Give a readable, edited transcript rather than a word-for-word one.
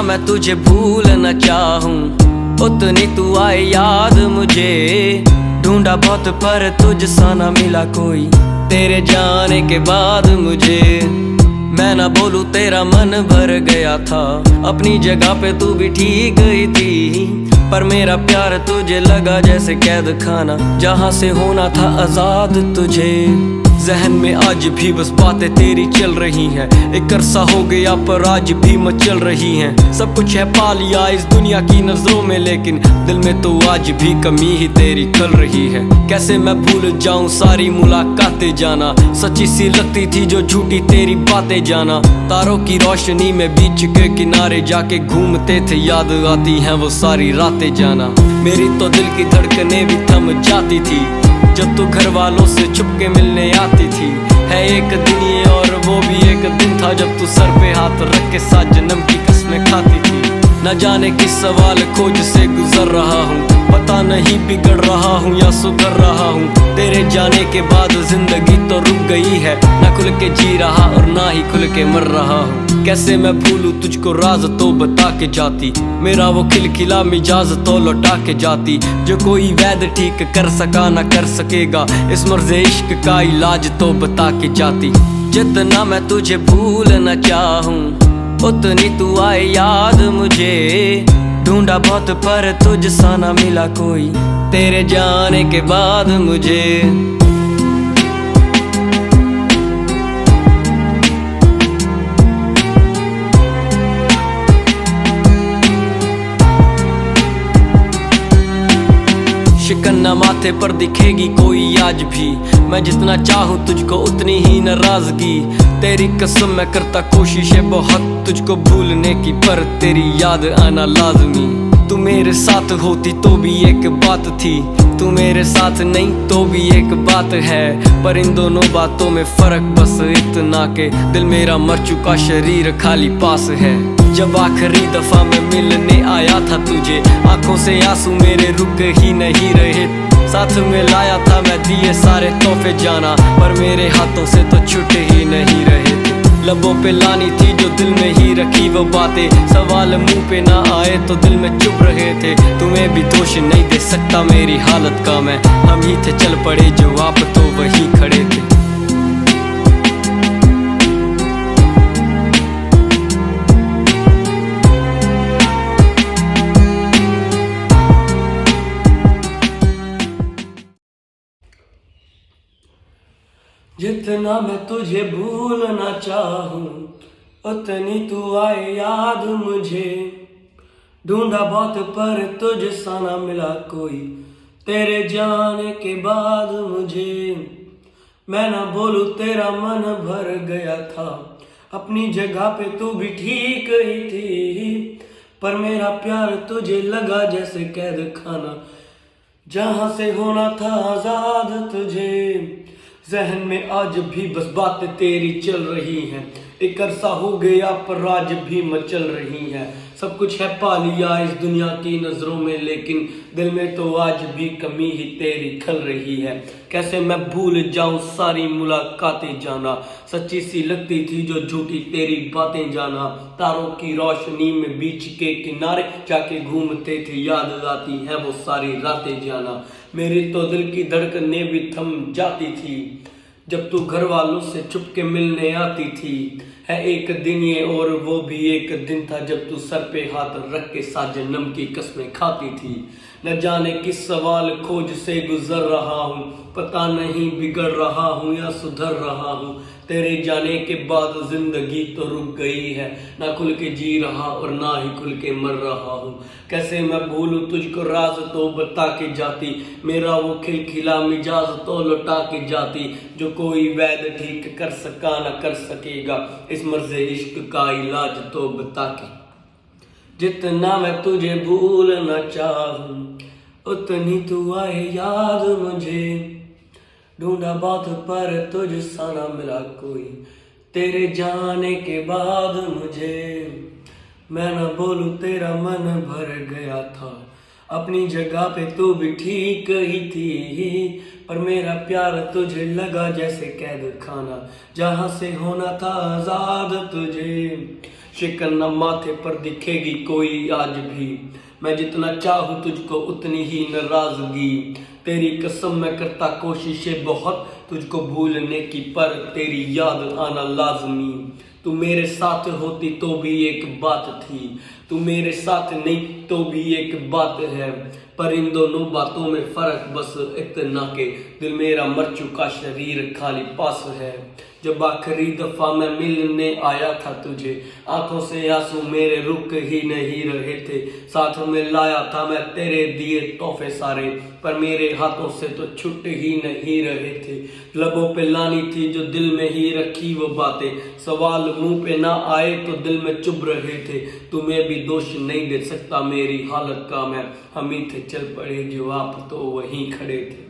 मैं तुझे भूल न चाहूं, उतनी तू आए याद मुझे। ढूंढा बहुत पर तुझ सा न मिला कोई, तेरे जाने के बाद मुझे। मैं ना बोलूं तेरा मन भर गया था, अपनी जगह पे तू भी ठीक ही थी। पर मेरा प्यार तुझे लगा जैसे कैद खाना, जहाँ से होना था आजाद तुझे। जहन में आज भी बस बातें तेरी चल रही हैं, एक अरसा हो गया पर आज भी मचल रही हैं। सब कुछ है पा लिया इस दुनिया की नजरों में, लेकिन दिल में तो आज भी कमी ही तेरी खल रही है। कैसे मैं भूल जाऊं सारी मुलाकातें जाना, सच्ची सी लगती थी जो झूठी तेरी बातें जाना। तारों की रोशनी में बीच के किनारे जाके घूमते थे, याद आती हैं वो सारी रातें जाना। मेरी तो दिल की धड़कनें भी थम जाती थी जब तू घर वालों से छुप के मिलने आती थी। है एक दिन ये और वो भी एक दिन था, जब तू सर पे हाथ रख के साथ जन्म की कसमें खाती थी। न जाने किस सवाल खोज से गुजर रहा हूँ, पता नहीं बिगड़ रहा हूँ या सुधर रहा हूँ। तेरे जाने के बाद जिंदगी तो रुक गई है, ना खुल के जी रहा और ना ही खुल के मर रहा हूँ। कैसे मैं भूलूं तुझको राज तो बता के जाती, मेरा वो खिलखिला मिजाज तो लौटा के जाती। जो कोई वैद ठीक कर सका ना कर सकेगा, इस मर्ज़ इश्क का इलाज तो बता के जाती। जितना मैं तुझे भूल न चाहूं, उतनी तू आए याद मुझे। ढूंढा बहुत पर तुझ सा ना मिला कोई, तेरे जाने के बाद मुझे। शिकन्ना माथे पर दिखेगी कोई आज भी, मैं जितना चाहूँ तुझको उतनी ही नाराजगी। तेरी कसम मैं करता कोशिशें बहुत तुझको भूलने की, पर तेरी याद आना लाजमी। तू मेरे साथ होती तो भी एक बात थी, तू मेरे साथ नहीं तो भी एक बात है। पर इन दोनों बातों में फर्क बस इतना के दिल मेरा मर चुका, शरीर खाली पास है। जब आखिरी दफा मैं मिलने आया था तुझे, आंखों से आंसू मेरे रुक ही नहीं रहे। साथ में लाया था मैं दिए सारे तोहफे जाना, पर मेरे हाथों से तो छूटे ही नहीं रहे थे। लबों पे लानी थी जो दिल में ही रखी वो बातें, सवाल मुंह पे ना आए तो दिल में चुप रहे थे। तुम्हें भी दोष नहीं दे सकता मेरी हालत का मैं, हम ही थे चल पड़े जो आप तो वही खड़े थे। जितना मैं तुझे भूल ना चाहूं, उतनी तू आए याद मुझे। ढूंढा बहुत पर तुझ सा ना मिला कोई, तेरे जाने के बाद मुझे। मैं ना बोलूं तेरा मन भर गया था, अपनी जगह पे तू भी ठीक ही थी। पर मेरा प्यार तुझे लगा जैसे कैद खाना, जहां से होना था आजाद तुझे। जहन में आज भी बस बातें तेरी चल रही हैं, एक अरसा हो गया पर आज भी मचल रही हैं। सब कुछ है पा लिया इस दुनिया की नजरों में, लेकिन दिल में तो आज भी कमी ही तेरी खल रही है। कैसे मैं भूल जाऊं सारी मुलाकातें जाना, सच्ची सी लगती थी जो झूठी तेरी बातें जाना। तारों की रोशनी में बीच के किनारे जाके घूमते थे, याद आती है वो सारी रातें जाना। मेरी तो दिल की धड़कनें भी थम जाती थी जब तू घर वालों से छुप के मिलने आती थी। है एक दिन ये और वो भी एक दिन था, जब तू सर पे हाथ रख के साथ जन्म की कसमें खाती थी। न जाने किस सवाल खोज से गुजर रहा हूँ, पता नहीं बिगड़ रहा हूँ या सुधर रहा हूँ। तेरे जाने के बाद जिंदगी तो रुक गई है, ना खुल के जी रहा और ना ही खुल के मर रहा हूँ। कैसे मैं भूलूं तुझको राज तो बता के जाती, मेरा वो खिलखिला मिजाज तो लौटा के जाती। जो कोई वैद ठीक कर सका ना कर सकेगा, इस मर्ज़ इश्क का इलाज तो बता के। जितना मैं तुझे भूल न चाहूं, उतनी तू आए याद मुझे। ढूंढा बहुत पर तुझ सा ना मिला कोई, तेरे जाने के बाद मुझे। मैं न बोलूं तेरा मन भर गया था, अपनी जगह पे तू भी ठीक ही थी। पर मेरा प्यार तुझे लगा जैसे कैद खाना, जहां से होना था आजाद तुझे। शिकन न माथे पर दिखेगी कोई आज भी। मैं जितना चाहूँ तुझको उतनी ही नाराजगी। तेरी कसम मैं करता कोशिशें बहुत तुझको भूलने की, पर तेरी याद आना लाजमी। तू मेरे साथ होती तो भी एक बात थी, तू मेरे साथ नहीं तो भी एक बात है। पर इन दोनों बातों में फर्क बस इतना के दिल मेरा मर चुका शरीर खाली पास है। जब आखिरी दफा मैं मिलने आया था तुझे, आंखों से आंसू मेरे रुक ही नहीं रहे थे। साथ में लाया था मैं तेरे दिए तोहफे सारे, पर मेरे हाथों से तो छूट ही नहीं रहे थे। लबों पे लानी थी जो दिल में ही रखी वो बातें, सवाल मुंह पे ना आए तो दिल में चुभ रहे थे। तुम्हें भी दोष नहीं दे सकता मेरी हालत का मैं, हम ही थे चल पड़े जो आप तो वहीं खड़े थे।